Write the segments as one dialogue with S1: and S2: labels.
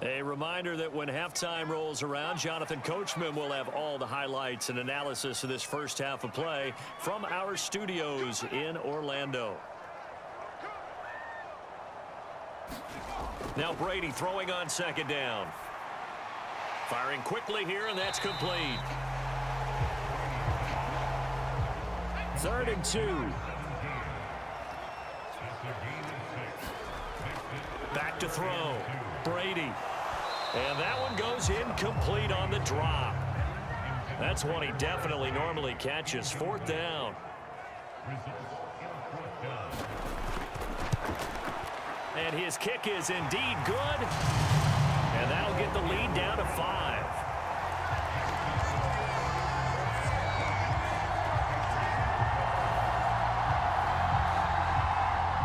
S1: A reminder that when halftime rolls around, Jonathan Coachman will have all the highlights and analysis of this first half of play from our studios in Orlando. Now Brady throwing on second down. Firing quickly here, and that's complete. 3rd and 2. Back to throw. Brady. And that one goes incomplete on the drop. That's one he definitely normally catches. 4th down. And his kick is indeed good. And that'll get the lead down to 5.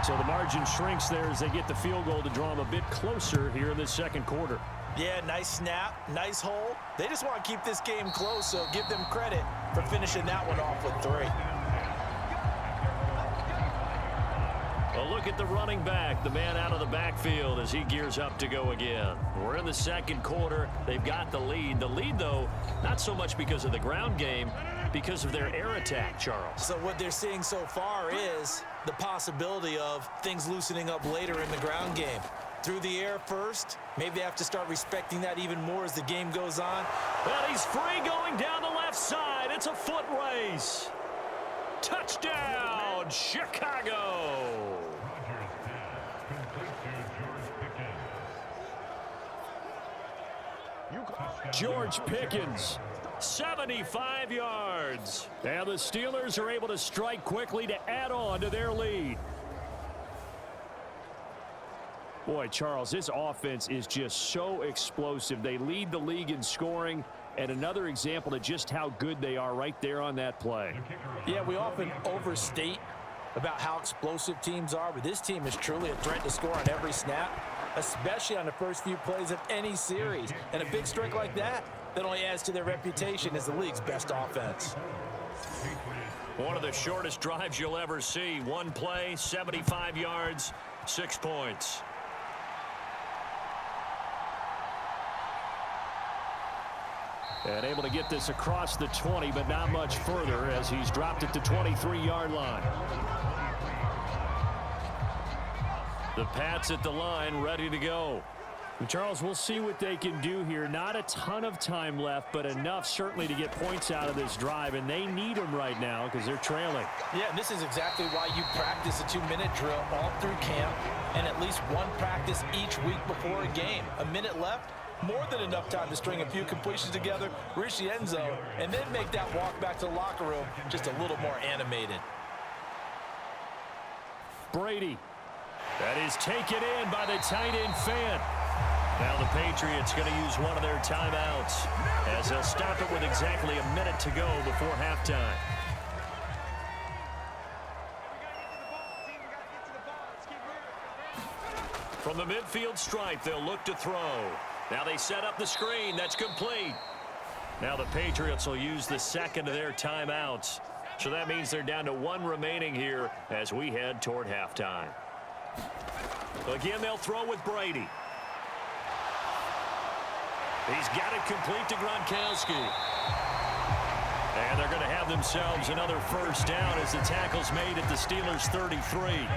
S1: So the margin shrinks there as they get the field goal to draw them a bit closer here in the second quarter.
S2: Yeah, nice snap, nice hole. They just want to keep this game close, so give them credit for finishing that one off with 3.
S1: A look at the running back, the man out of the backfield as he gears up to go again. We're in the second quarter. They've got the lead. The lead, though, not so much because of the ground game, because of their air attack, Charles.
S2: So what they're seeing so far is the possibility of things loosening up later in the ground game. Through the air first, maybe they have to start respecting that even more as the game goes on.
S1: Well, he's free going down the left side. It's a foot race. Touchdown, Chicago. George Pickens, 75 yards. And the Steelers are able to strike quickly to add on to their lead. Boy, Charles, this offense is just so explosive. They lead the league in scoring, and another example of just how good they are right there on that play.
S2: Yeah, we often overstate about how explosive teams are, but this team is truly a threat to score on every snap, especially on the first few plays of any series. And a big strike like that only adds to their reputation as the league's best offense.
S1: One of the shortest drives you'll ever see. One play, 75 yards, 6 points. And able to get this across the 20, but not much further as he's dropped it to 23-yard line. The Pats at the line, ready to go. Charles, we'll see what they can do here. Not a ton of time left, but enough certainly to get points out of this drive, and they need them right now because they're trailing.
S2: Yeah, and this is exactly why you practice a 2-minute drill all through camp and at least one practice each week before a game. A minute left, more than enough time to string a few completions together, reach the end zone, and then make that walk back to the locker room just a little more animated.
S1: Brady. That is taken in by the tight end Fant. Now the Patriots going to use one of their timeouts as they'll stop it with exactly a minute to go before halftime. From the midfield stripe, they'll look to throw. Now they set up the screen. That's complete. Now the Patriots will use the second of their timeouts. So that means they're down to 1 remaining here as we head toward halftime. Again, they'll throw with Brady. He's got it complete to Gronkowski. And they're going to have themselves another first down as the tackle's made at the Steelers' 33.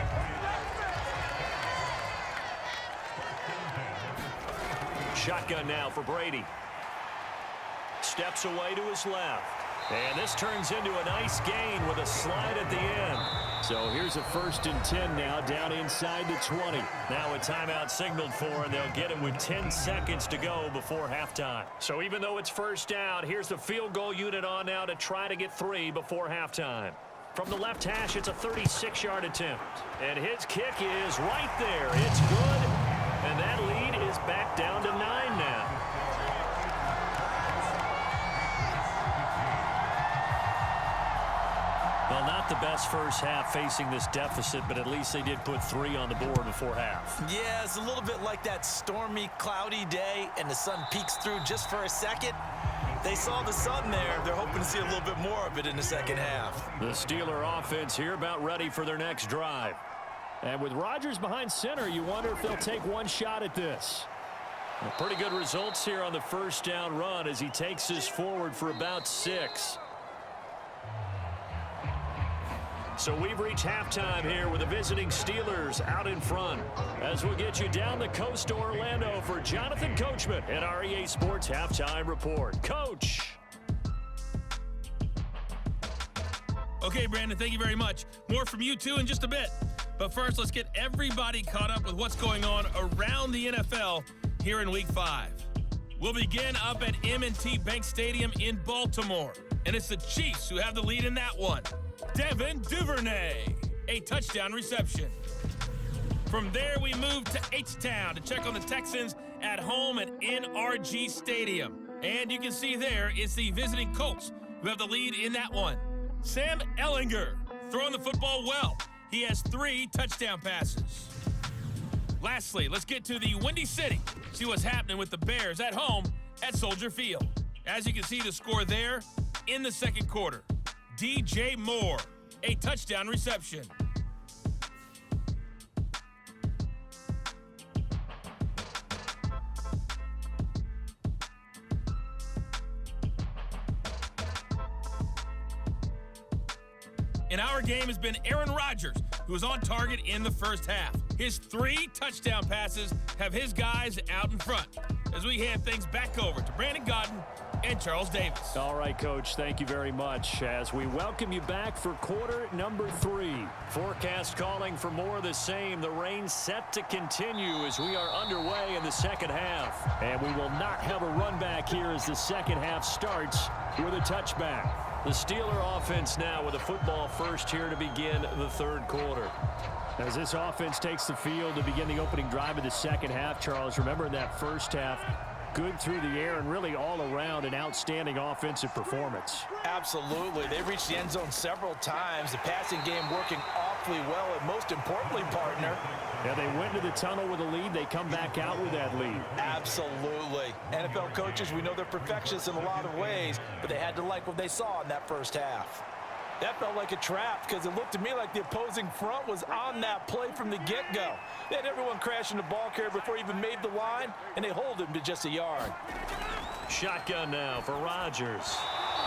S1: Shotgun now for Brady. Steps away to his left. And this turns into a nice gain with a slide at the end. So here's a 1st and 10 now, down inside the 20. Now a timeout signaled for, and they'll get him with 10 seconds to go before halftime. So even though it's first down, here's the field goal unit on now to try to get 3 before halftime. From the left hash, it's a 36-yard attempt. And his kick is right there. It's good. And that lead is back down to 9 now. Well, not the best first half facing this deficit, but at least they did put 3 on the board before half.
S2: Yeah, it's a little bit like that stormy, cloudy day, and the sun peeks through just for a second. They saw the sun there. They're hoping to see a little bit more of it in the second half.
S1: The Steeler offense here about ready for their next drive. And with Rodgers behind center, you wonder if they'll take one shot at this. Pretty good results here on the first down run as he takes us forward for about 6. So we've reached halftime here with the visiting Steelers out in front. As we'll get you down the coast to Orlando for Jonathan Coachman at our EA Sports Halftime Report. Coach.
S3: Okay, Brandon, thank you very much. More from you, too, in just a bit. But first, let's get everybody caught up with what's going on around the NFL here in Week 5. We'll begin up at M&T Bank Stadium in Baltimore. And it's the Chiefs who have the lead in that one. Devin Duvernay, a touchdown reception. From there, we move to H-Town to check on the Texans at home at NRG Stadium. And you can see there it's the visiting Colts who have the lead in that one. Sam Ehlinger throwing the football well. He has 3 touchdown passes. Lastly, let's get to the Windy City. See what's happening with the Bears at home at Soldier Field. As you can see the score there in the second quarter. DJ Moore, a touchdown reception. In our game has been Aaron Rodgers, who was on target in the first half. His 3 touchdown passes have his guys out in front. As we hand things back over to Brandon Godden and Charles Davis.
S1: All right, Coach, thank you very much as we welcome you back for quarter number 3. Forecast calling for more of the same. The rain set to continue as we are underway in the second half. And we will not have a run back here as the second half starts with a touchback. The Steeler offense now with a football first here to begin the third quarter. As this offense takes the field to begin the opening drive of the second half, Charles, remember in that first half, good through the air and really all around an outstanding offensive performance.
S2: Absolutely. They reached the end zone several times. The passing game working awfully well, and most importantly, partner.
S1: Yeah, they went to the tunnel with a lead. They come back out with that lead.
S2: Absolutely. NFL coaches, we know they're perfectionists in a lot of ways, but they had to like what they saw in that first half. That felt like a trap because it looked to me like the opposing front was on that play from the get-go. They had everyone crashing the ball carrier before he even made the line, and they hold him to just a yard.
S1: Shotgun now for Rodgers.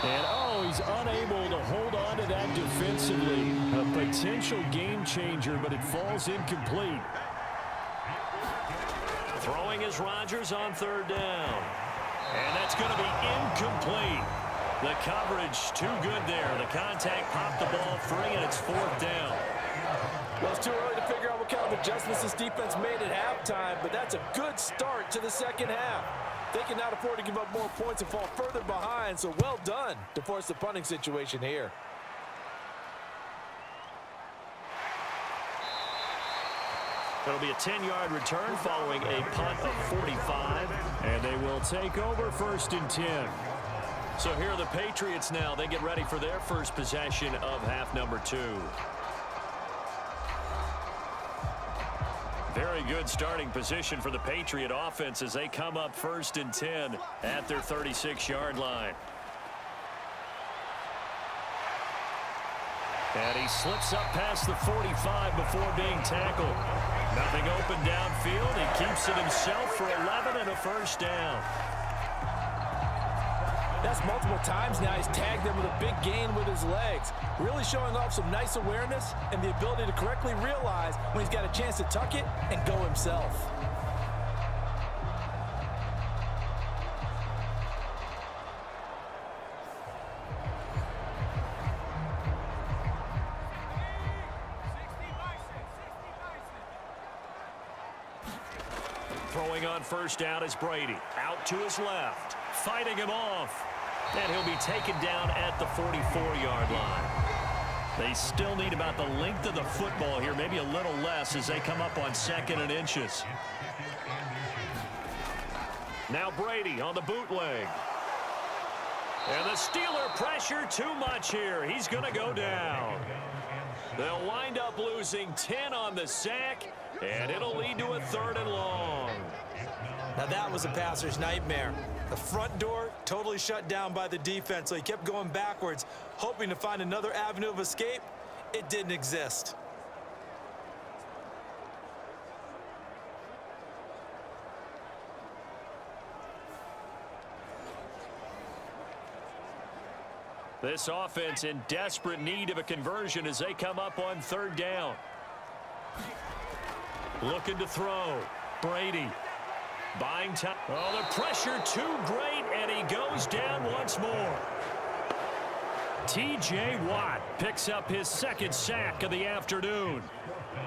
S1: And, he's unable to hold on to that defensively. A potential game changer, but it falls incomplete. Throwing is Rodgers on third down. And that's going to be incomplete. The coverage too good there. The contact popped the ball free, and it's fourth down.
S2: Well, it's too early to figure out what kind of adjustments this defense made at halftime, but that's a good start to the second half. They cannot afford to give up more points and fall further behind, so well done to force the punting situation here.
S1: It'll be a 10-yard return following a punt of 45, and they will take over first and 10. So here are the Patriots now. They get ready for their first possession of half number 2. Very good starting position for the Patriot offense as they come up first and 10 at their 36-yard line. And he slips up past the 45 before being tackled. Nothing open downfield. He keeps it himself for 11 and a first down.
S2: That's multiple times now he's tagged them with a big gain with his legs. Really showing off some nice awareness and the ability to correctly realize when he's got a chance to tuck it and go himself.
S1: Throwing on first down is Brady. Out to his left. Fighting him off. And he'll be taken down at the 44-yard line. They still need about the length of the football here, maybe a little less as they come up on second and inches. Now Brady on the bootleg. And the Steeler pressure too much here. He's going to go down. They'll wind up losing 10 on the sack, and it'll lead to a third and long.
S4: Now that was a passer's nightmare. The front door totally shut down by the defense, so he kept going backwards, hoping to find another avenue of escape. It didn't exist.
S1: This offense in desperate need of a conversion as they come up on third down. Looking to throw. Brady. Buying time. Oh, the pressure too great, and he goes down once more. T.J. Watt picks up his second sack of the afternoon.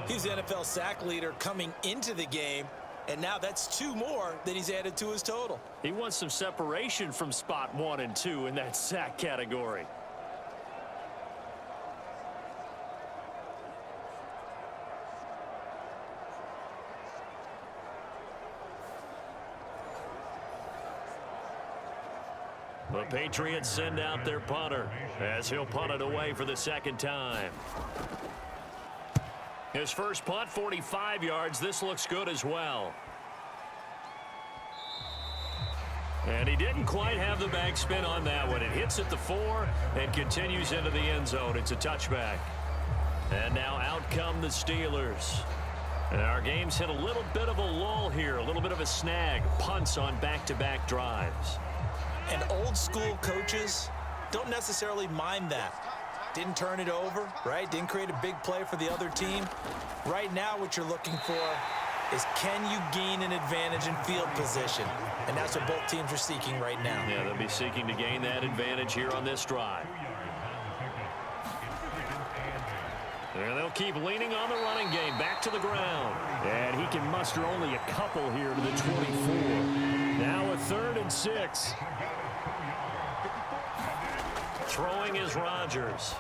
S2: He's the NFL sack leader coming into the game, and now that's 2 more that he's added to his total.
S1: He wants some separation from spot 1 and 2 in that sack category. The Patriots send out their punter as he'll punt it away for the second time. His first punt, 45 yards. This looks good as well. And he didn't quite have the backspin on that one. It hits at the 4 and continues into the end zone. It's a touchback. And now out come the Steelers. And our game's hit a little bit of a lull here, a little bit of a snag. Punts on back-to-back drives.
S2: And old school coaches don't necessarily mind that. Didn't turn it over, right? Didn't create a big play for the other team. Right now what you're looking for is, can you gain an advantage in field position? And that's what both teams are seeking right now.
S1: Yeah, they'll be seeking to gain that advantage here on this drive. And they'll keep leaning on the running game back to the ground. And he can muster only a couple here to the 24. Now a 3rd and 6. Throwing is Rodgers.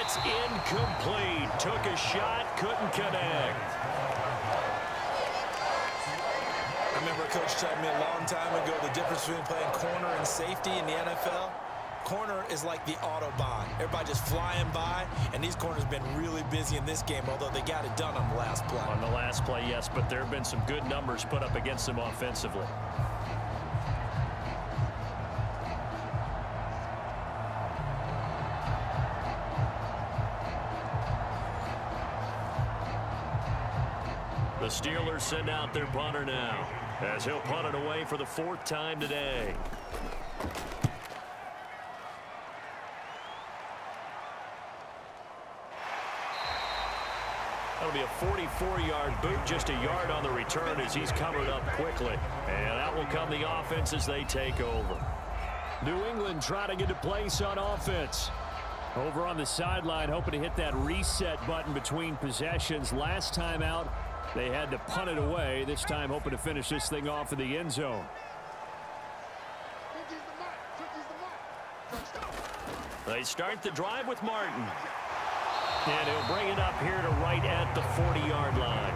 S1: It's incomplete. Took a shot, couldn't connect.
S2: I remember a coach telling me a long time ago the difference between playing corner and safety in the NFL. Corner is like the Autobahn. Everybody just flying by, and these corners have been really busy in this game, although they got it done on the last play.
S1: On the last play, yes, but there have been some good numbers put up against them offensively. The Steelers send out their punter now, as he'll punt it away for the 4th time today. That'll be a 44-yard boot, just a yard on the return as he's covered up quickly. And that will come the offense as they take over. New England trying to get a place on offense. Over on the sideline, hoping to hit that reset button between possessions. Last time out, they had to punt it away. This time hoping to finish this thing off in the end zone. They start the drive with Martin. And he'll bring it up here to right at the 40-yard line.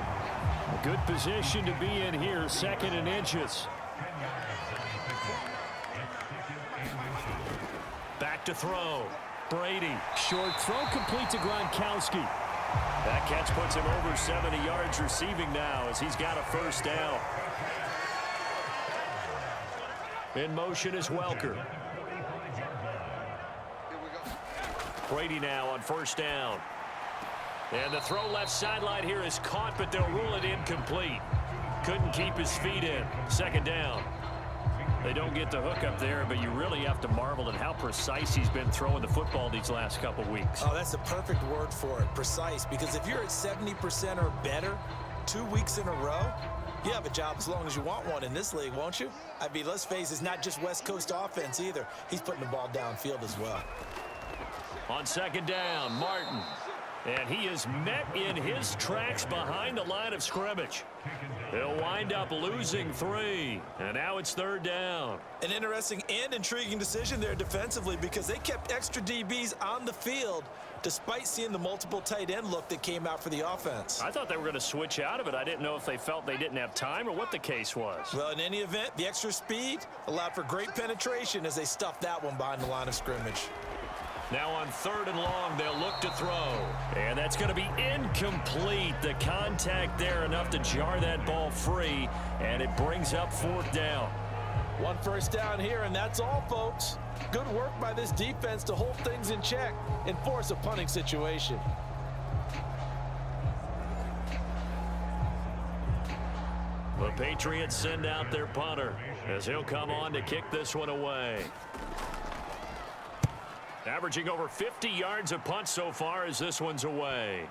S1: A good position to be in here, 2nd and inches. Back to throw. Brady. Short throw complete to Gronkowski. That catch puts him over 70 yards receiving now as he's got a 1st down. In motion is Welker. Brady now on 1st down. And the throw left sideline here is caught, but they'll rule it incomplete. Couldn't keep his feet in. 2nd down. They don't get the hook up there, but you really have to marvel at how precise he's been throwing the football these last couple weeks.
S2: Oh, that's the perfect word for it, precise. Because if you're at 70% or better 2 weeks in a row, you have a job as long as you want one in this league, won't you? I mean, let's face it, it's not just West Coast offense either. He's putting the ball downfield as well.
S1: On 2nd down, Martin. And he is met in his tracks behind the line of scrimmage. He'll wind up losing 3. And now it's 3rd down.
S2: An interesting and intriguing decision there defensively because they kept extra DBs on the field despite seeing the multiple tight end look that came out for the offense.
S1: I thought they were going to switch out of it. I didn't know if they felt they didn't have time or what the case was.
S2: Well, in any event, the extra speed allowed for great penetration as they stuffed that one behind the line of scrimmage.
S1: Now on 3rd and long, they'll look to throw. And that's going to be incomplete. The contact there enough to jar that ball free. And it brings up 4th down.
S2: 1 first down here, and that's all, folks. Good work by this defense to hold things in check and force a punting situation.
S1: The Patriots send out their punter as he'll come on to kick this one away. Averaging over 50 yards a punt so far as this one's away.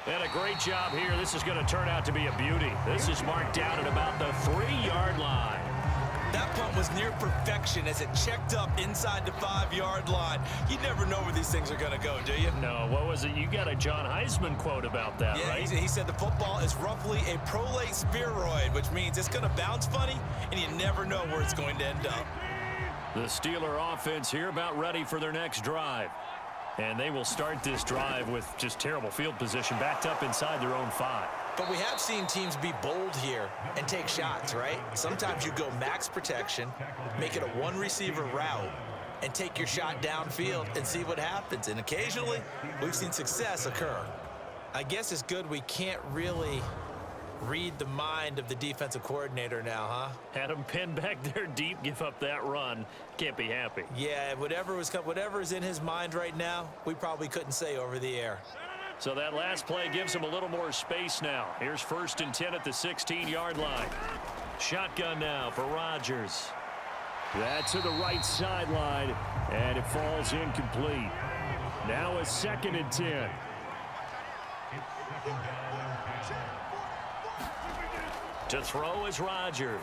S1: And a great job here. This is going to turn out to be a beauty. This is marked down at about the 3-yard line.
S2: That punt was near perfection as it checked up inside the 5-yard line. You never know where these things are going to go, do you?
S1: No, what was it? You got a John Heisman quote about that,
S2: yeah,
S1: right?
S2: He said the football is roughly a prolate spheroid, which means it's going to bounce funny, and you never know where it's going to end up.
S1: The Steeler offense here about ready for their next drive. And they will start this drive with just terrible field position, backed up inside their own 5.
S2: But we have seen teams be bold here and take shots, right? Sometimes you go max protection, make it a one-receiver route, and take your shot downfield and see what happens. And occasionally, we've seen success occur. I guess it's good we can't really read the mind of the defensive coordinator now, huh?
S1: Had him pinned back there deep, give up that run. Can't be happy.
S2: Yeah, whatever is in his mind right now, we probably couldn't say over the air.
S1: So that last play gives him a little more space now. Here's 1st and 10 at the 16-yard line. Shotgun now for Rodgers. That's to the right sideline, and it falls incomplete. Now a 2nd and 10. To throw is Rodgers.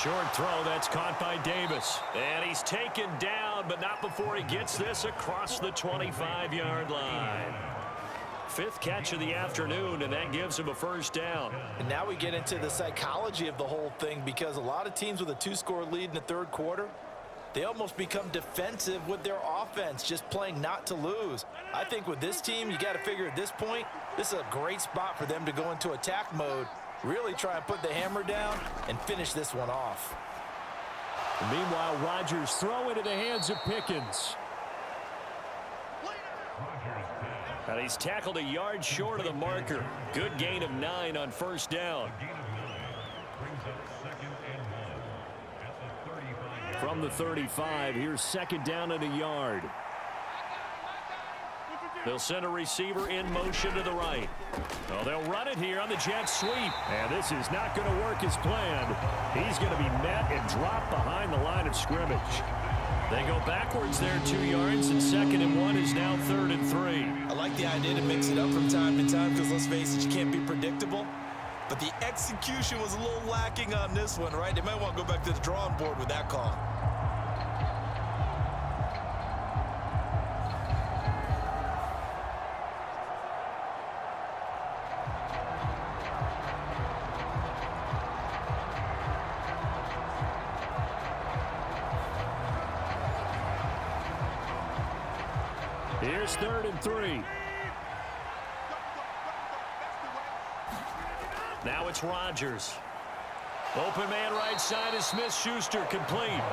S1: Short throw, that's caught by Davis. And he's taken down, but not before he gets this across the 25-yard line. 5th catch of the afternoon, and that gives him a 1st down.
S2: And now we get into the psychology of the whole thing, because a lot of teams with a 2-score lead in the 3rd quarter, they almost become defensive with their offense, just playing not to lose. I think with this team, you got to figure at this point, this is a great spot for them to go into attack mode, really try and put the hammer down and finish this one off.
S1: Meanwhile, Rodgers throw into the hands of Pickens. And he's tackled a yard short of the marker. Good gain of 9 on 1st down. From the 35, here's 2nd down and a yard. They'll send a receiver in motion to the right. Oh, they'll run it here on the jet sweep. And this is not going to work as planned. He's going to be met and dropped behind the line of scrimmage. They go backwards there 2 yards, and 2nd and 1 is now 3rd and 3.
S2: I like the idea to mix it up from time to time, because let's face it, you can't be predictable. But the execution was a little lacking on this one, right? They might want to go back to the drawing board with that call.
S1: Here's 3rd and 3. Now it's Rodgers. Open man right side is Smith-Schuster, complete.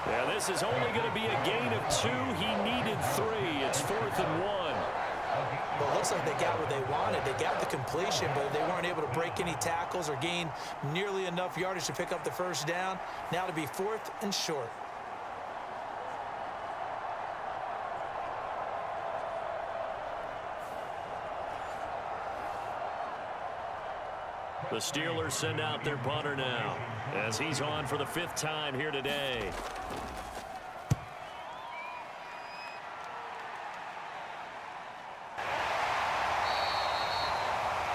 S1: Yeah, this is only going to be a gain of 2. He needed 3. It's 4th and 1.
S2: Well, it looks like they got what they wanted. They got the completion, but they weren't able to break any tackles or gain nearly enough yardage to pick up the 1st down. Now to be 4th and short.
S1: The Steelers send out their punter now as he's on for the 5th time here today.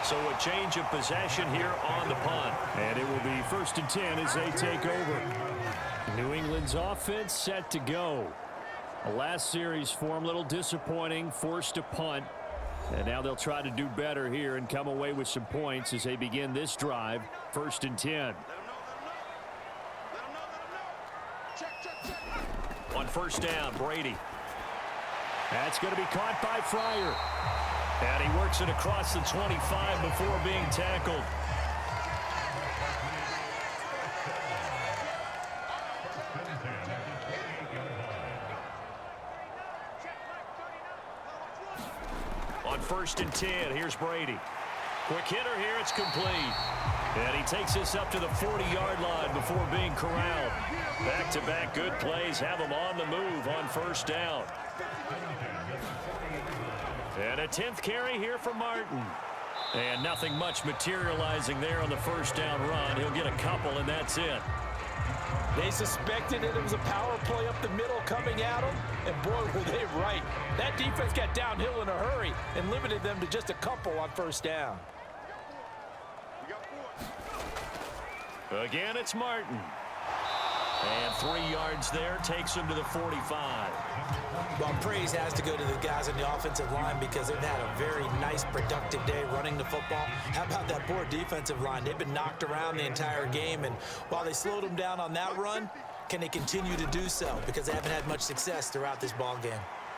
S1: So a change of possession here on the punt. And it will be 1st and 10 as they take over. New England's offense set to go. The last series form a little disappointing, forced a punt. And now they'll try to do better here and come away with some points as they begin this drive. 1st and 10. On 1st down, Brady. That's going to be caught by Fryer. And he works it across the 25 before being tackled. On 1st and 10, here's Brady. Quick hitter here, it's complete. And he takes this up to the 40-yard line before being corralled. Back-to-back good plays have him on the move on 1st down. And a 10th carry here for Martin. And nothing much materializing there on the 1st down run. He'll get a couple, and that's it.
S2: They suspected it was a power play up the middle coming at them, and boy, were they right. That defense got downhill in a hurry and limited them to just a couple on first down.
S1: Again, it's Martin. And 3 yards there takes him to the 45.
S4: Well, praise has to go to the guys on the offensive line because they've had a very nice, productive day running the football. How about that poor defensive line? They've been knocked around the entire game, and while they slowed them down on that run, can they continue to do so? Because they haven't had much success throughout this ball game.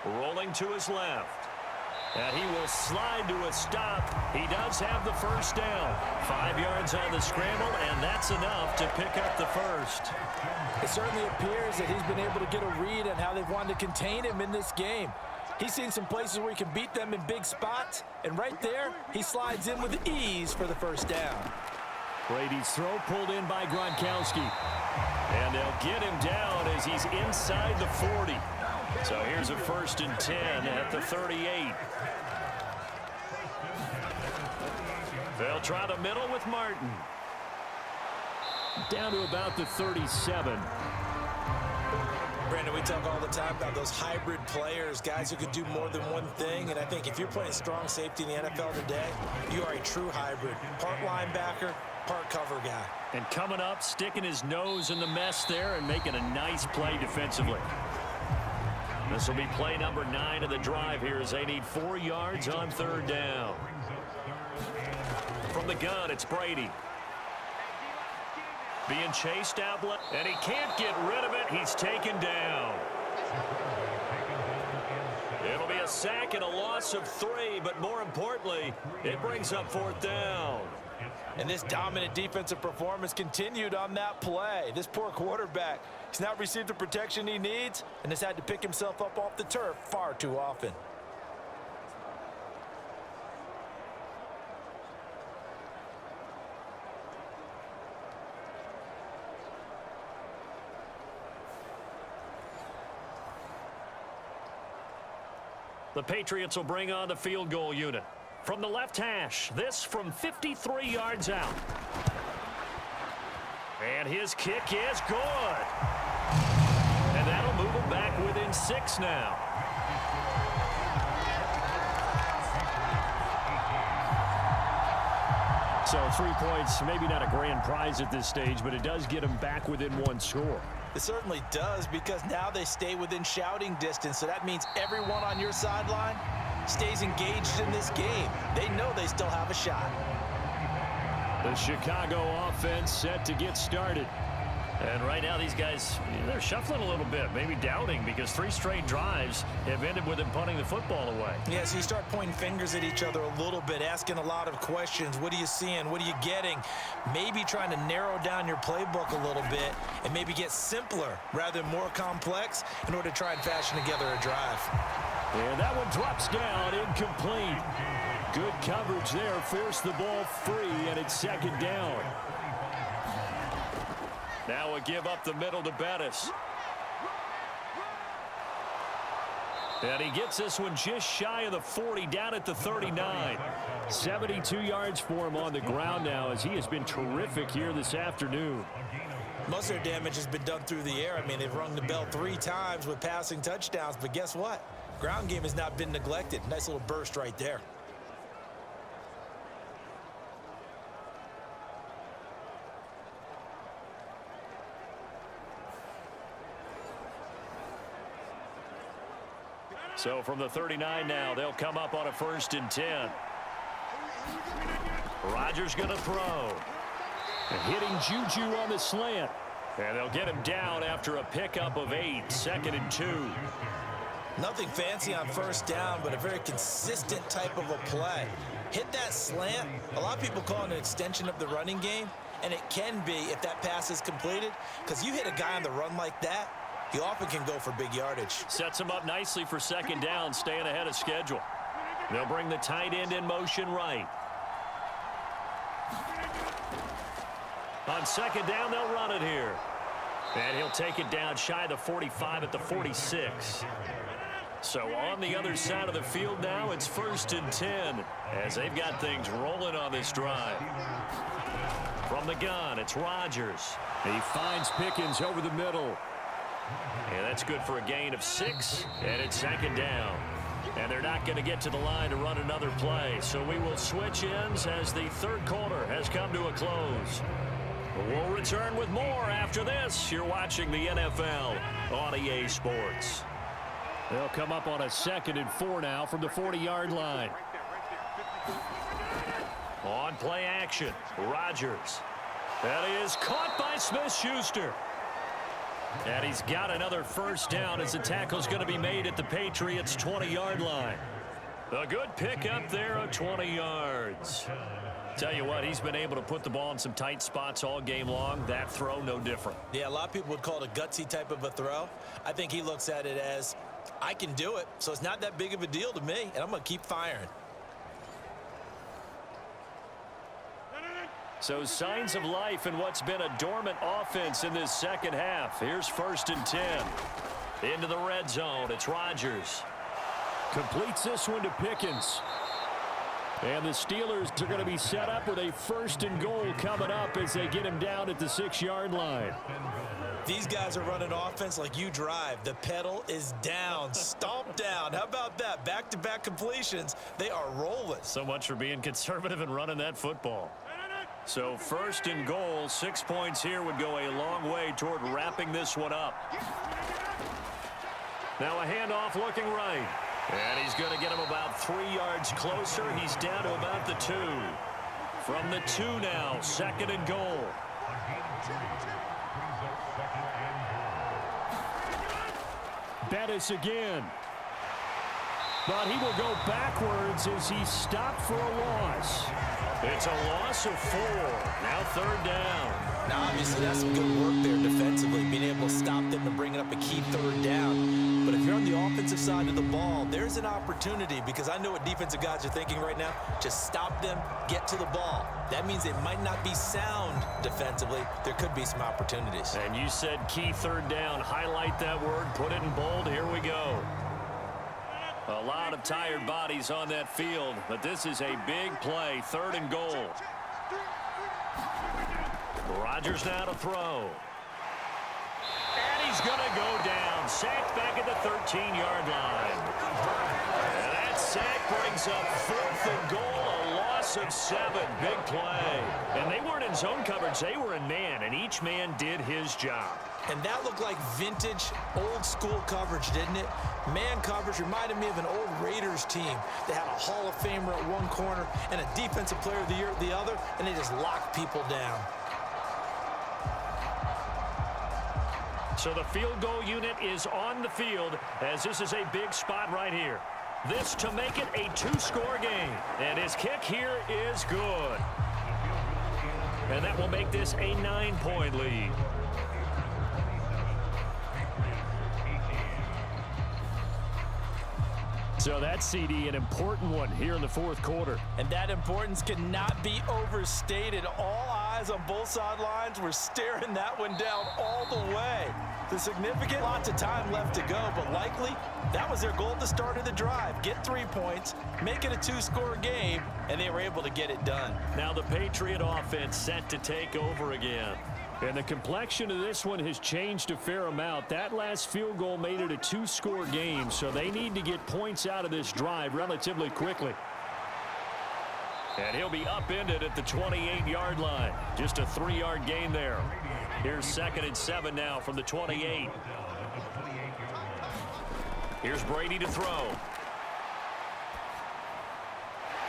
S1: Rolling to his left. And he will slide to a stop. He does have the first down. 5 yards on the scramble, and that's enough to pick up the first.
S2: It certainly appears that he's been able to get a read on how they've wanted to contain him in this game. He's seen some places where he can beat them in big spots, and right there, he slides in with ease for the first down.
S1: Brady's throw pulled in by Gronkowski. And they'll get him down as he's inside the 40. So here's a 1st and 10 at the 38. They'll try the middle with Martin. Down to about the 37.
S4: Brandon, we talk all the time about those hybrid players, guys who could do more than one thing, and I think if you're playing strong safety in the NFL today, you are a true hybrid. Part linebacker, part cover guy.
S1: And coming up, sticking his nose in the mess there and making a nice play defensively. This will be play number 9 of the drive here as they need 4 yards on 3rd down. From the gun, it's Brady. Being chased out, and he can't get rid of it. He's taken down. It'll be a sack and a loss of 3, but more importantly, it brings up 4th down.
S2: And this dominant defensive performance continued on that play. This poor quarterback, he's not received the protection he needs and has had to pick himself up off the turf far too often.
S1: The Patriots will bring on the field goal unit. From the left hash, this from 53 yards out. And his kick is good. And that'll move him back within 6 now. So 3 points, maybe not a grand prize at this stage, but it does get him back within 1 score.
S2: It certainly does, because now they stay within shouting distance, so that means everyone on your sideline stays engaged in this game. They know they still have a shot.
S1: The Chicago offense set to get started. And right now these guys, they're shuffling a little bit, maybe doubting, because 3 straight drives have ended with them punting the football away.
S2: Yeah, so you start pointing fingers at each other a little bit, asking a lot of questions. What are you seeing? What are you getting? Maybe trying to narrow down your playbook a little bit and maybe get simpler rather than more complex in order to try and fashion together a drive.
S1: And that one drops down, incomplete. Good coverage there, forced the ball free, and it's 2nd down. Now a give up the middle to Bettis. And he gets this one just shy of the 40, down at the 39. 72 yards for him on the ground now, as he has been terrific here this afternoon.
S2: Most of their damage has been done through the air. I mean, they've rung the bell 3 times with passing touchdowns, but guess what? Ground game has not been neglected. Nice little burst right there.
S1: So from the 39 now, they'll come up on a 1st and 10. Rodgers going to throw. And hitting Juju on the slant. And they'll get him down after a pickup of 8, 2nd and 2.
S2: Nothing fancy on 1st down, but a very consistent type of a play. Hit that slant. A lot of people call it an extension of the running game, and it can be if that pass is completed, because you hit a guy on the run like that, he often can go for big yardage. Sets him up nicely for 2nd down, staying ahead of schedule. They'll bring the tight end in motion right. On 2nd down, they'll run it here. And he'll take it down shy of the 45 at the 46. So on the other side of the field now, it's 1st and 10 as they've got things rolling on this drive.
S1: From the gun, it's Rodgers. He finds Pickens over the middle. And that's good for a gain of 6, and it's second down. And they're not going to get to the line to run another play, so we will switch ends as the third quarter has come to a close. We'll return with more after this. You're watching the NFL on EA Sports. They'll come up on a 2nd and 4 now from the 40-yard line. On play action, Rodgers. That is caught by Smith-Schuster. And he's got another first down as the tackle's going to be made at the Patriots' 20-yard line. A good pick up there of 20 yards. Tell you what, he's been able to put the ball in some tight spots all game long. That throw, no different.
S4: Yeah, a lot of people would call it a gutsy type of a throw. I think he looks at it as, I can do it, so it's not that big of a deal to me, and I'm going to keep firing.
S1: So signs of life in what's been a dormant offense in this second half. Here's 1st and 10. Into the red zone. It's Rodgers. Completes this one to Pickens. And the Steelers are going to be set up with a 1st and goal coming up as they get him down at the 6-yard line.
S4: These guys are running offense like you drive. The pedal is down, stomped down. How about that? Back-to-back completions. They are rolling.
S1: So much for being conservative and running that football. So 1st and goal, 6 points here would go a long way toward wrapping this one up. Now a handoff looking right. And he's going to get him about 3 yards closer. He's down to about the 2. From the 2 now, 2nd and goal. Bettis again. But he will go backwards as he's stopped for a loss. It's a loss of 4. Now 3rd down.
S4: Now, obviously, that's some good work there defensively, being able to stop them and bringing up a key 3rd down. But if you're on the offensive side of the ball, there's an opportunity, because I know what defensive guys are thinking right now. Just stop them, get to the ball. That means they might not be sound defensively. There could be some opportunities.
S1: And you said key 3rd down. Highlight that word, put it in bold. Here we go. A lot of tired bodies on that field, but this is a big play, 3rd and goal. Rodgers now to throw. And he's going to go down. Sacked back at the 13-yard line. And that sack brings up 4th and goal, a loss of 7. Big play. And they weren't in zone coverage. They were in man, and each man did his job.
S4: And that looked like vintage, old-school coverage, didn't it? Man coverage reminded me of an old Raiders team. They had a Hall of Famer at one corner and a Defensive Player of the Year at the other, and they just locked people down.
S1: So the field goal unit is on the field, as this is a big spot right here. This to make it a 2-score game. And his kick here is good. And that will make this a 9-point lead. So that CD, an important one here in the 4th quarter.
S2: And that importance cannot be overstated. All eyes on both sidelines were staring that one down all the way. The significant, lots of time left to go, but likely that was their goal at the start of the drive. Get 3 points, make it a 2-score game, and they were able to get it done.
S1: Now the Patriot offense set to take over again. And the complexion of this one has changed a fair amount. That last field goal made it a 2-score game, so they need to get points out of this drive relatively quickly. And he'll be upended at the 28-yard line. Just a 3-yard gain there. Here's 2nd and 7 now from the 28. Here's Brady to throw.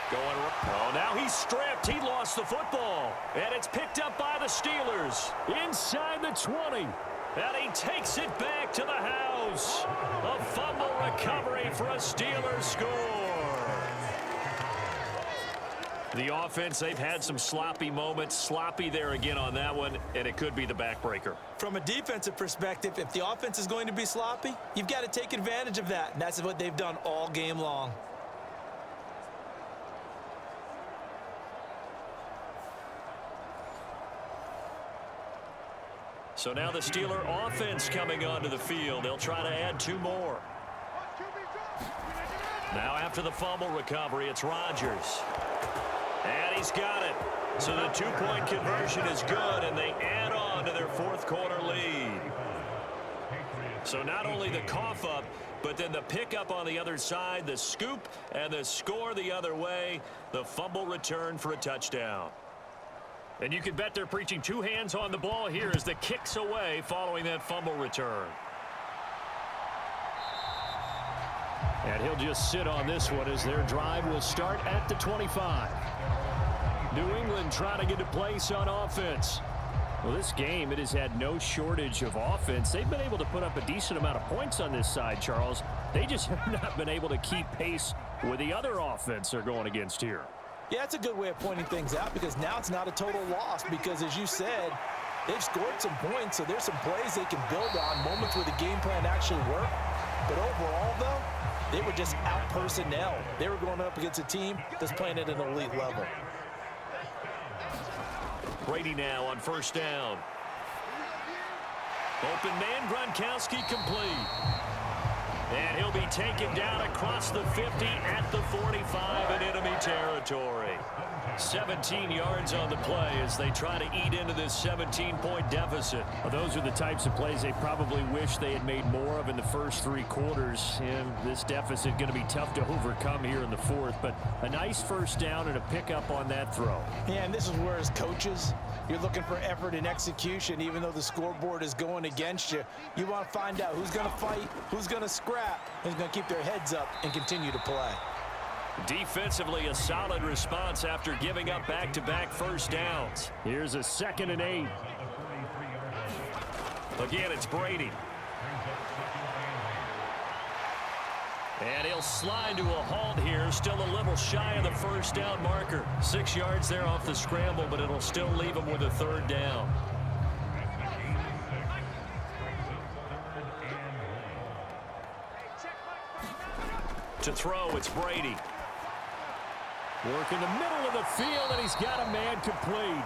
S1: Oh, now he's stripped. He lost the football. And it's picked up by the Steelers. Inside the 20. And he takes it back to the house. A fumble recovery for a Steelers score. The offense, they've had some sloppy moments. Sloppy there again on that one, and it could be the backbreaker.
S4: From a defensive perspective, if the offense is going to be sloppy, you've got to take advantage of that. And that's what they've done all game long.
S1: So now the Steeler offense coming onto the field. They'll try to add 2 more. Now after the fumble recovery, it's Rodgers. And he's got it. So the two-point conversion is good, and they add on to their fourth-quarter lead. So not only the cough up, but then the pickup on the other side, the scoop, and the score the other way, the fumble return for a touchdown. And you can bet they're preaching two hands on the ball here as the kick's away following that fumble return. And he'll just sit on this one as their drive will start at the 25. New England trying to get a place on offense. Well, this game, it has had no shortage of offense. They've been able to put up a decent amount of points on this side, Charles. They just have not been able to keep pace with the other offense they're going against here.
S2: Yeah, that's a good way of pointing things out because now it's not a total loss because, as you said, they've scored some points, so there's some plays they can build on, moments where the game plan actually worked. But overall, though, they were just out-personnel. They were going up against a team that's playing at an elite level.
S1: Brady now on first down. Open man, Gronkowski complete. And he'll be taken down across the 50 at the 45 in enemy territory. 17 yards on the play as they try to eat into this 17-point deficit. Well, those are the types of plays they probably wish they had made more of in the first three quarters. And this deficit going to be tough to overcome here in the fourth. But a nice first down and a pickup on that throw.
S2: Yeah, and this is where, as coaches, you're looking for effort and execution. Even though the scoreboard is going against you, you want to find out who's going to fight, who's going to scrap, who's going to keep their heads up and continue to play.
S1: Defensively, a solid response after giving up back-to-back first downs. Here's a 2nd and 8. Again, it's Brady. And he'll slide to a halt here, still a little shy of the first down marker. 6 yards there off the scramble, but it'll still leave him with a third down. To throw, it's Brady. Work in the middle of the field, and he's got a man complete.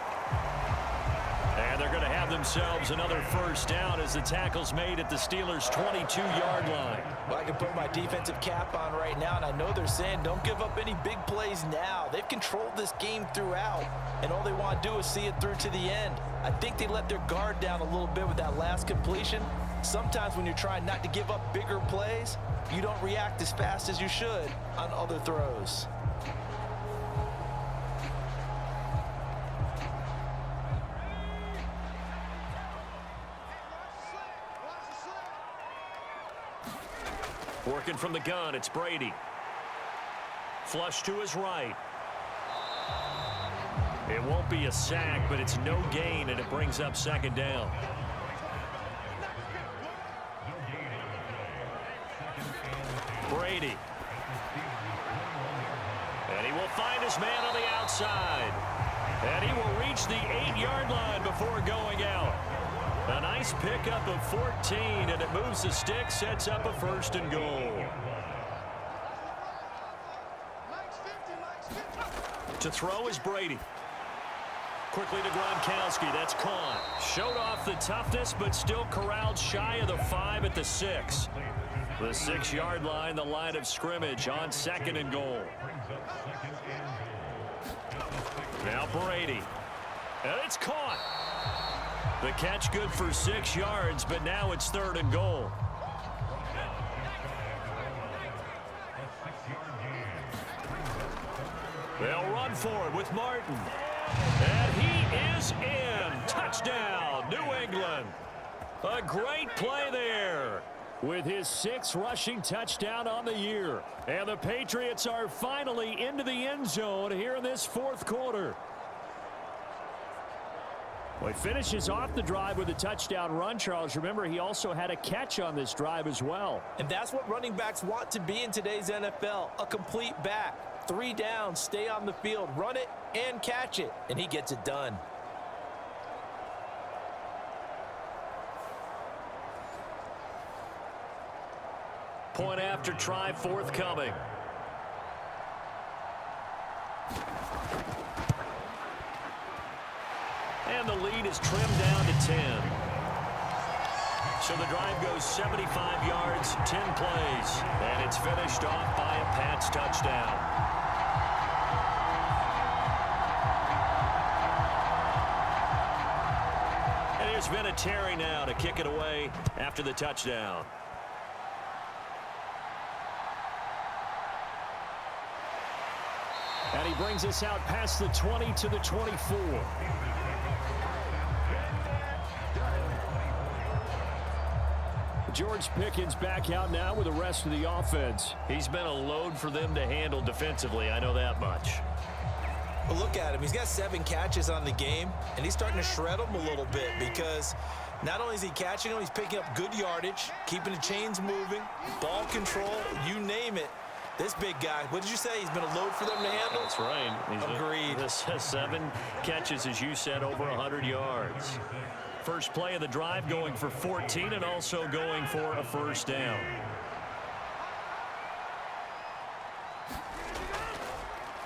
S1: And they're going to have themselves another first down as the tackle's made at the Steelers' 22-yard line.
S2: Well, I can put my defensive cap on right now, and I know they're saying don't give up any big plays now. They've controlled this game throughout, and all they want to do is see it through to the end. I think they let their guard down a little bit with that last completion. Sometimes when you're trying not to give up bigger plays, you don't react as fast as you should on other throws.
S1: Working from the gun, it's Brady. Flush to his right. It won't be a sack, but it's no gain, and it brings up 2nd down. Brady. And he will find his man on the outside. And he will reach the 8-yard line before going out. A nice pickup of 14, and it moves the stick, sets up a 1st and goal. To throw is Brady. Quickly to Gronkowski. That's caught. Showed off the toughness, but still corralled shy of the 5 at the 6. The 6-yard line, the line of scrimmage on 2nd and goal. Now Brady. And it's caught. The catch good for 6 yards, but now it's 3rd and goal. They'll run for it with Martin. And he is in. Touchdown, New England. A great play there with his 6th rushing touchdown on the year. And the Patriots are finally into the end zone here in this 4th quarter. Well, he finishes off the drive with a touchdown run, Charles. Remember, he also had a catch on this drive as well.
S2: And that's what running backs want to be in today's NFL, a complete back. 3 downs, stay on the field, run it, and catch it. And he gets it done.
S1: Point after try forthcoming. And the lead is trimmed down to 10. So the drive goes 75 yards, 10 plays, and it's finished off by a Pats touchdown. Vinatieri now to kick it away after the touchdown. And he brings us out past the 20 to the 24. George Pickens back out now with the rest of the offense. He's been a load for them to handle defensively, I know that much.
S4: Well, look at him. He's got 7 catches on the game, and he's starting to shred them a little bit because not only is he catching them, he's picking up good yardage, keeping the chains moving, ball control, you name it. This big guy, what did you say? He's been a load for them to handle?
S1: That's right.
S4: Agreed.
S1: This 7 catches, as you said, over 100 yards. First play of the drive going for 14 and also going for a first down.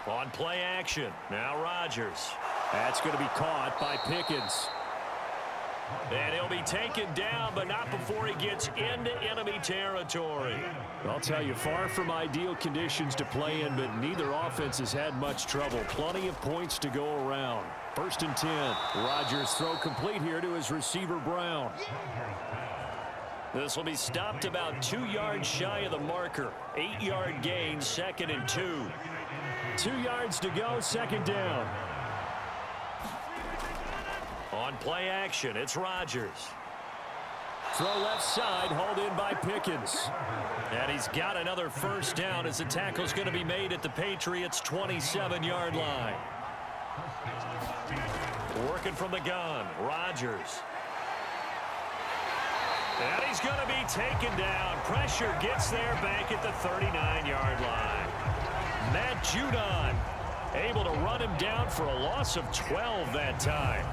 S1: On play action, now Rodgers. That's going to be caught by Pickens. And he'll be taken down, but not before he gets into enemy territory. I'll tell you, far from ideal conditions to play in, but neither offense has had much trouble. Plenty of points to go around. 1st and 10. Rodgers throw complete here to his receiver, Brown. This will be stopped about 2 yards shy of the marker. 8-yard gain, 2nd and 2. 2 yards to go, 2nd down. On play action, it's Rodgers. Throw left side, hauled in by Pickens. And he's got another first down as the tackle's going to be made at the Patriots' 27-yard line. Working from the gun, Rodgers. And he's going to be taken down. Pressure gets there back at the 39-yard line. Matt Judon able to run him down for a loss of 12 that time.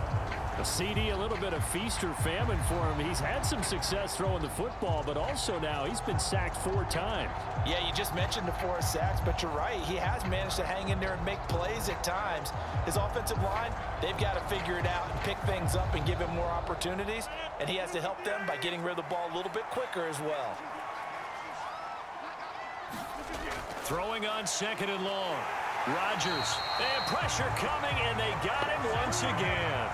S1: A CD, a little bit of feast or famine for him. He's had some success throwing the football, but also now he's been sacked 4 times.
S2: Yeah, you just mentioned the 4 sacks, but you're right. He has managed to hang in there and make plays at times. His offensive line, they've got to figure it out and pick things up and give him more opportunities, and he has to help them by getting rid of the ball a little bit quicker as well.
S1: Throwing on 2nd and long. Rodgers, and pressure coming, and they got him once again.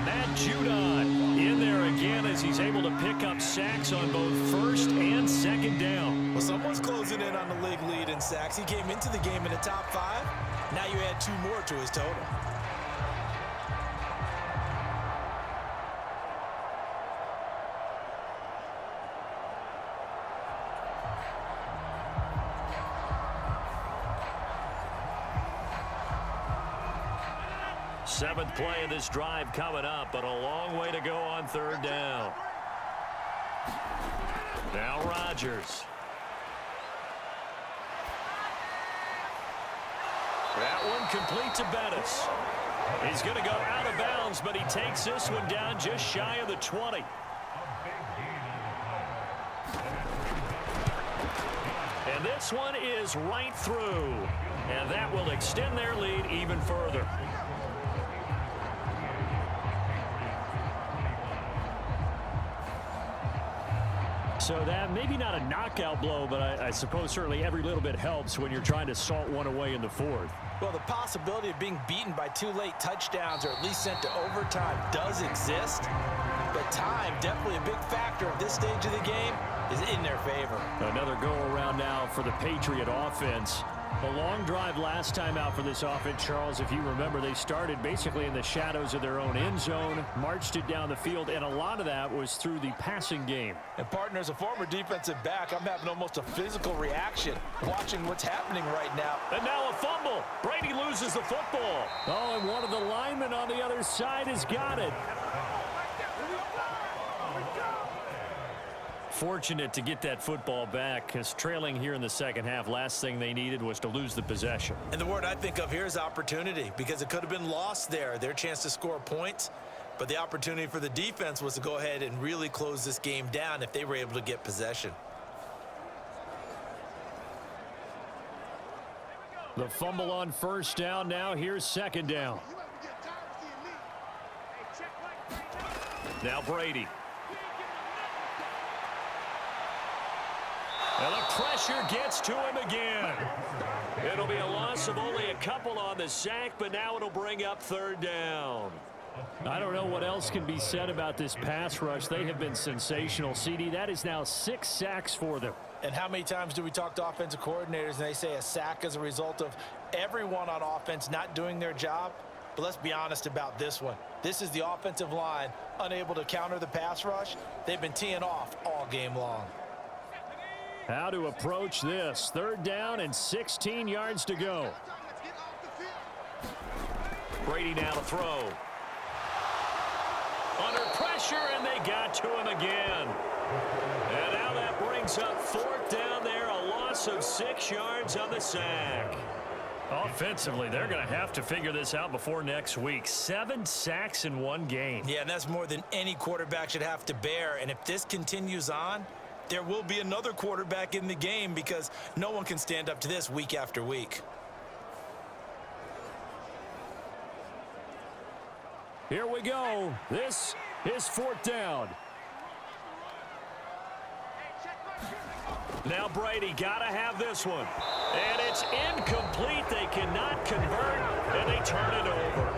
S1: Matt Judon in there again as he's able to pick up sacks on both 1st and 2nd down.
S4: Well, someone's closing in on the league lead in sacks. He came into the game in the top 5. Now you add 2 more to his total.
S1: Seventh play of this drive coming up, but a long way to go on 3rd down. Now Rodgers. That one complete to Bettis. He's going to go out of bounds, but he takes this one down just shy of the 20. And this one is right through. And that will extend their lead even further. So that maybe not a knockout blow, but I suppose certainly every little bit helps when you're trying to salt one away in the 4th.
S2: Well, the possibility of being beaten by 2 late touchdowns or at least sent to overtime does exist. But time, definitely a big factor at this stage of the game, is in their favor.
S1: Another go-around now for the Patriot offense. A long drive last time out for this offense, Charles. If you remember, they started basically in the shadows of their own end zone, marched it down the field, and a lot of that was through the passing game.
S2: And partner, as a former defensive back, I'm having almost a physical reaction watching what's happening right now.
S1: And now a fumble. Brady loses the football. Oh, and one of the linemen on the other side has got it. Fortunate to get that football back, because trailing here in the 2nd half, last thing they needed was to lose the possession.
S4: And the word I think of here is opportunity, because it could have been lost there, their chance to score points. But the opportunity for the defense was to go ahead and really close this game down if they were able to get possession.
S1: The fumble on 1st down. Now here's 2nd down. Now Brady. And the pressure gets to him again. It'll be a loss of only a couple on the sack, but now it'll bring up third down.
S5: I don't know what else can be said about this pass rush. They have been sensational. CD, that is now 6 sacks for them.
S2: And how many times do we talk to offensive coordinators and they say a sack is a result of everyone on offense not doing their job? But let's be honest about this one. This is the offensive line unable to counter the pass rush. They've been teeing off all game long.
S5: How to approach this. Third down and 16 yards to go.
S1: Brady now to throw. Under pressure, and they got to him again. And now that brings up fourth down there, a loss of 6 yards on the sack.
S5: Offensively, they're going to have to figure this out before next week. 7 sacks in one game.
S4: Yeah, and that's more than any quarterback should have to bear. And if this continues on, there will be another quarterback in the game because no one can stand up to this week after week.
S5: Here we go. This is fourth down.
S1: Now Brady got to have this one. And it's incomplete. They cannot convert, and they turn it over.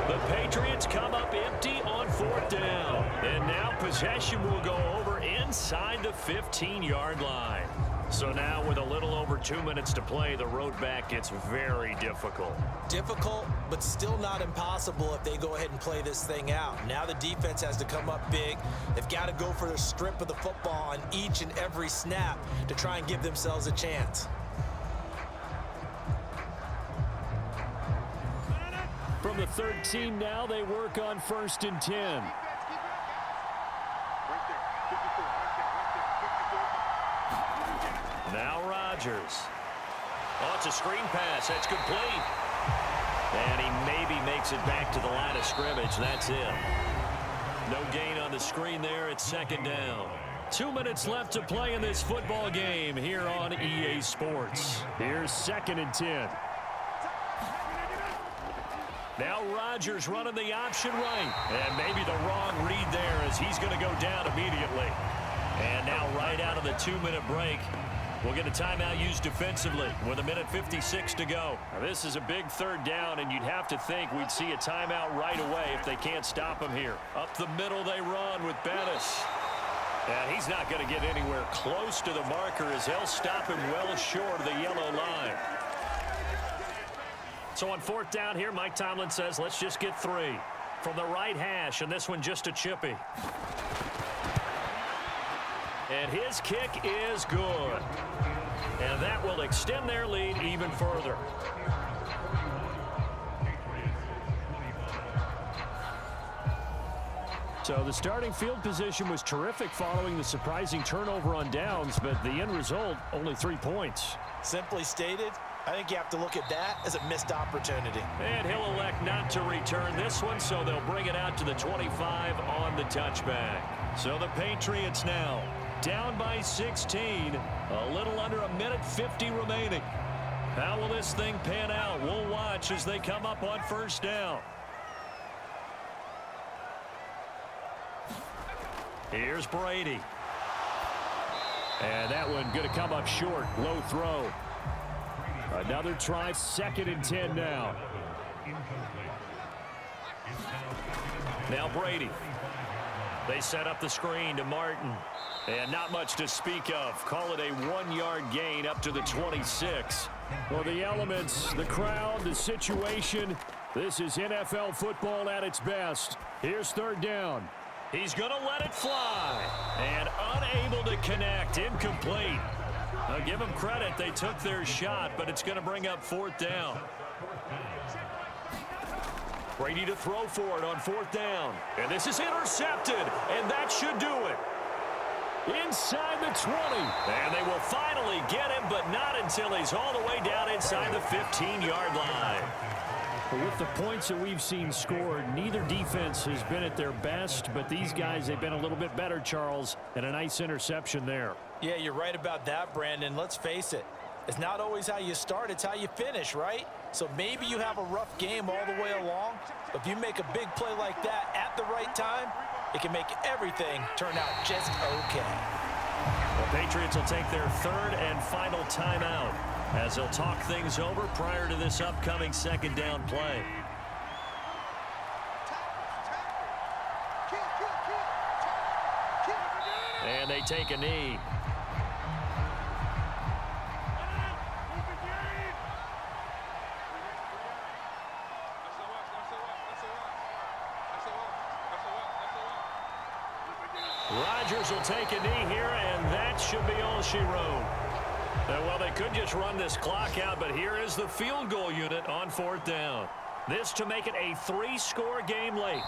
S1: The Patriots come up empty on fourth down. And now possession will go over inside the 15-yard line. So now with a little over 2 minutes to play, the road back gets very difficult.
S4: Difficult, but still not impossible if they go ahead and play this thing out. Now the defense has to come up big. They've got to go for the strip of the football on each and every snap to try and give themselves a chance.
S5: From the 13 now, they work on 1st and 10.
S1: Now Rodgers. Oh, it's a screen pass. That's complete. And he maybe makes it back to the line of scrimmage. That's it. No gain on the screen there. It's second down.
S5: 2 minutes left to play in this football game here on EA Sports. Here's 2nd and 10.
S1: Now Rodgers running the option right. And maybe the wrong read there as he's going to go down immediately. And now right out of the 2-minute break, we'll get a timeout used defensively with 1:56 to go.
S5: Now, this is a big third down, and you'd have to think we'd see a timeout right away if they can't stop him here.
S1: Up the middle they run with Bettis. And he's not going to get anywhere close to the marker as they'll stop him well short of the yellow line.
S5: So on fourth down here, Mike Tomlin says, let's just get 3. From the right hash, and this one just a chippy.
S1: And his kick is good. And that will extend their lead even further.
S5: So the starting field position was terrific following the surprising turnover on downs, but the end result, only 3 points.
S2: Simply stated, I think you have to look at that as a missed opportunity.
S1: And he'll elect not to return this one, so they'll bring it out to the 25 on the touchback. So the Patriots now down by 16, a little under 1:50 remaining. How will this thing pan out? We'll watch as they come up on first down. Here's Brady.
S5: And that one going to come up short. Low throw. Another try, 2nd and 10 now.
S1: Now Brady. They set up the screen to Martin. And not much to speak of. Call it a 1-yard gain up to the 26.
S5: Well, the elements, the crowd, the situation, this is NFL football at its best. Here's third down.
S1: He's going to let it fly. And unable to connect. Incomplete. I'll give them credit. They took their shot, but it's going to bring up fourth down. Brady to throw for it on fourth down. And this is intercepted. And that should do it. Inside the 20. And they will finally get him, but not until he's all the way down inside the 15-yard line.
S5: With the points that we've seen scored, neither defense has been at their best, but these guys, they've been a little bit better, Charles, and a nice interception there.
S2: Yeah, you're right about that, Brandon. Let's face it. It's not always how you start, it's how you finish, right? So maybe you have a rough game all the way along, but if you make a big play like that at the right time, it can make everything turn out just okay.
S1: Well, Patriots will take their third and final timeout as they'll talk things over prior to this upcoming second down play. And they take a knee. Rodgers will take a knee here, and that should be all she wrote. Well, they could just run this clock out, but here is the field goal unit on fourth down. This to make it a 3-score game late.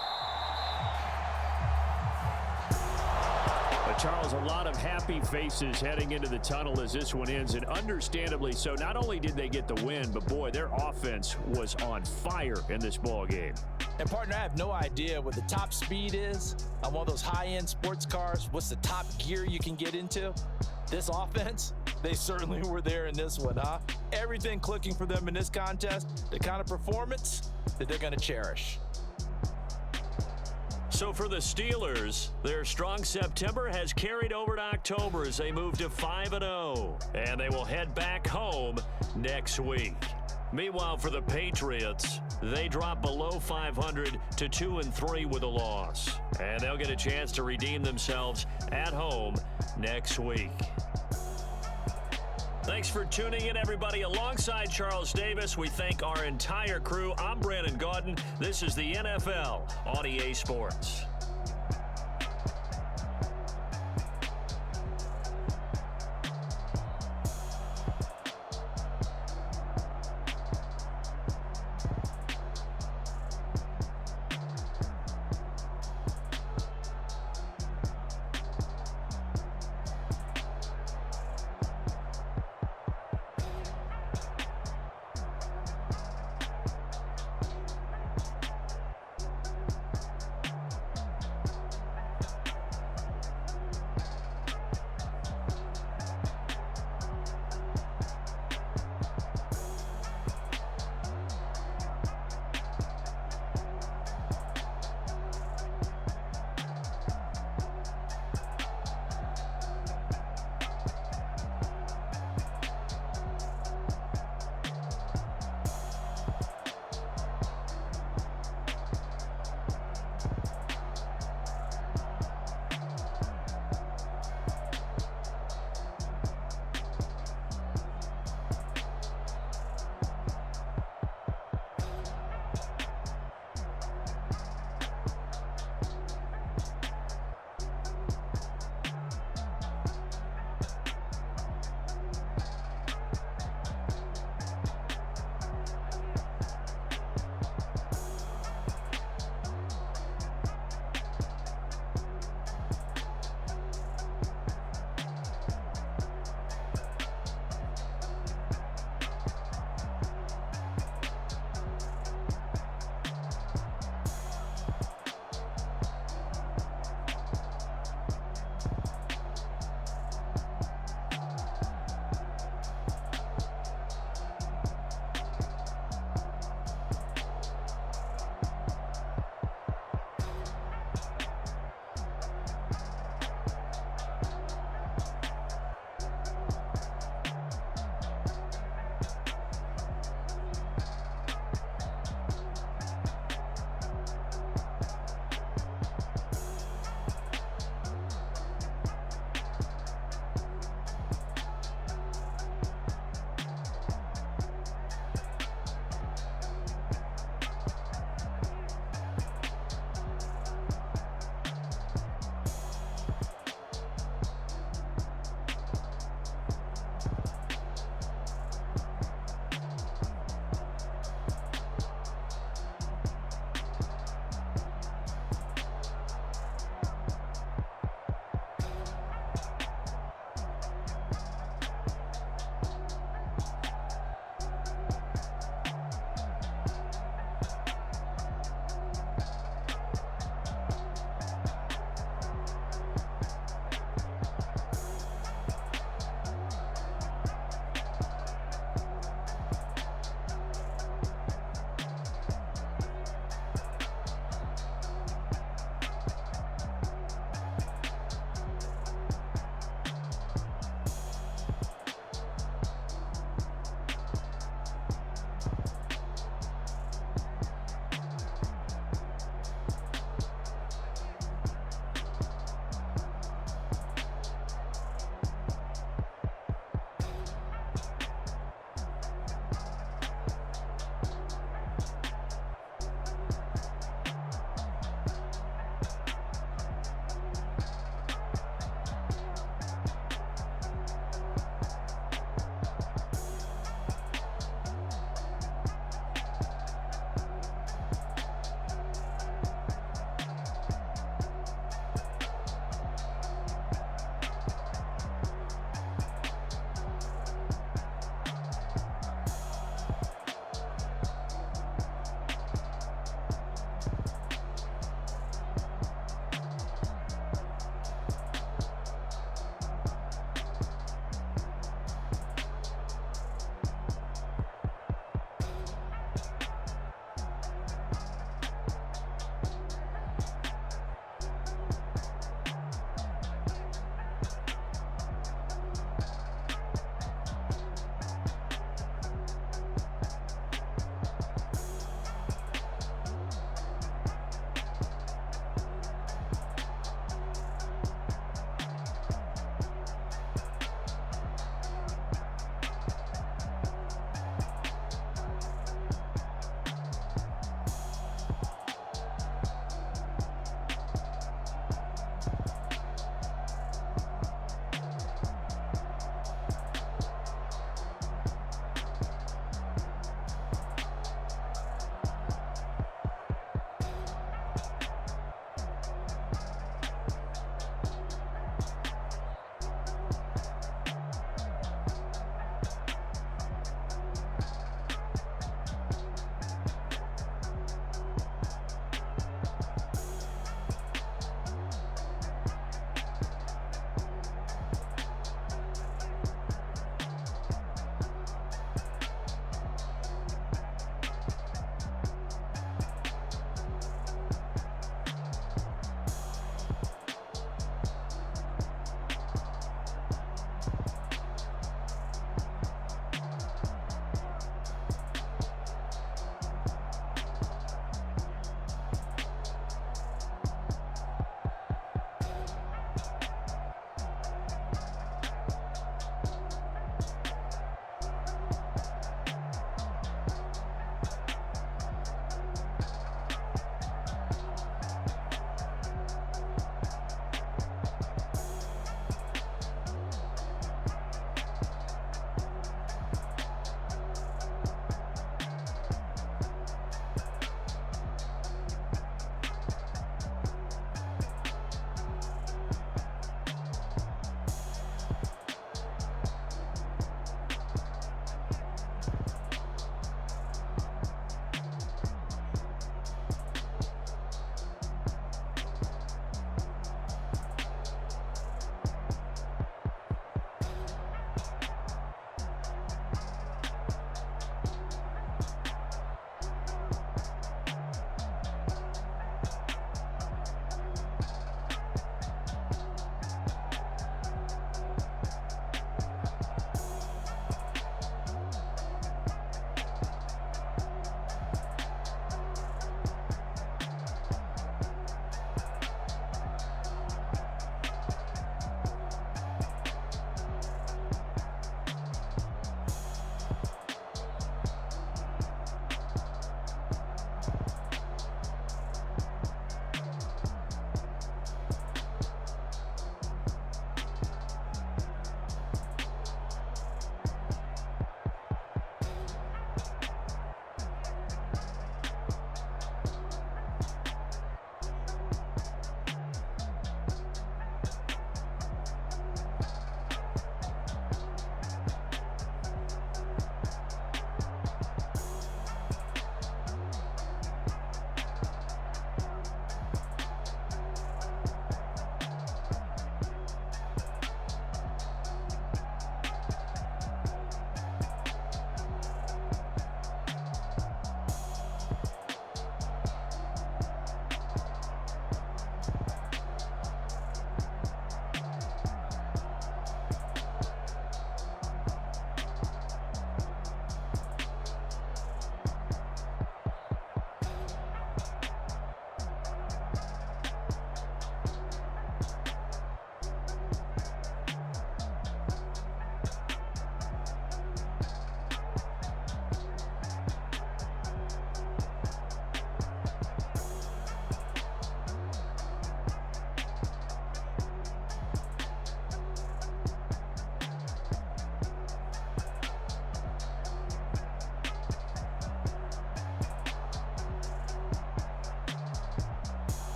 S5: But Charles, a lot of happy faces heading into the tunnel as this one ends, and understandably so. Not only did they get the win, but boy, their offense was on fire in this ball game.
S2: And partner, I have no idea what the top speed is on one of those high-end sports cars. What's the top gear you can get into? This offense, they certainly were there in this one, huh? Everything clicking for them in this contest, the kind of performance that they're going to cherish.
S1: So for the Steelers, their strong September has carried over to October as they move to 5-0, and they will head back home next week. Meanwhile, for the Patriots, they drop below 500 to 2-3 with a loss, and they'll get a chance to redeem themselves at home next week. Thanks for tuning in, everybody. Alongside Charles Davis, we thank our entire crew. I'm Brandon Gaudin. This is the NFL on EA Sports.